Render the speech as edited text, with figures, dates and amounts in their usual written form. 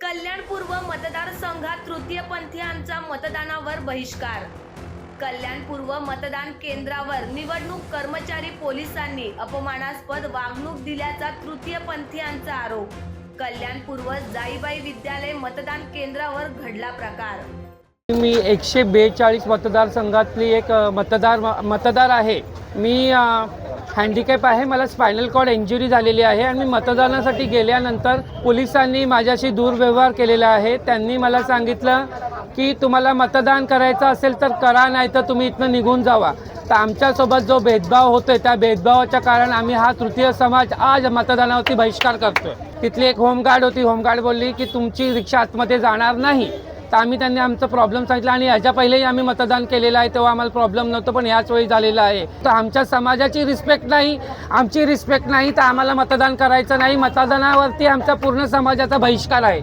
कल्याण पूर्व मतदारसंघात तृतीयपंथीयांचा मतदानावर बहिष्कार। कल्याण पूर्व मतदान केंद्रावर निवडणूक कर्मचारी पोलिसांनी अपमानास्पद वागणूक दिल्याचा तृतीयपंथीयांचा आरोप। कल्याण पूर्व जाईबाई विद्यालय मतदान केंद्रावर घडला प्रकार। मी 142 मतदारसंघातली एक मतदार आहे। मी हँडिकॅप आहे, मला स्पायनल कॉर्ड इंजुरी झालेली आहे आणि मी मतदानासाठी गेल्यानंतर पोलिसांनी माझ्याशी दुर्व्यवहार केलेला आहे। त्यांनी मला सांगितलं की तुम्हाला मतदान करायचं असेल तर करा, नाही तर तुम्ही इथनं निघून जावा। तर आमच्यासोबत जो भेदभाव होतोय त्या भेदभावाच्या कारण आम्ही हा तृतीय समाज आज मतदानावरती बहिष्कार करतोय। तिथली एक होमगार्ड होती, होमगार्ड बोलली की तुमची रिक्षा आतमध्ये जाणार नाही। तर आम्ही त्यांनी आमचा प्रॉब्लेम सांगितला आणि ह्याच्या पहिलेही आम्ही मतदान केलेलं आहे, तेव्हा आम्हाला प्रॉब्लेम नव्हतं, पण ह्याच वेळी झालेलं आहे। तर आमच्या समाजाची रिस्पेक्ट नाही, आमची रिस्पेक्ट नाही, तर आम्हाला मतदान करायचं नाही। मतदानावरती आमचा पूर्ण समाजाचा बहिष्कार आहे।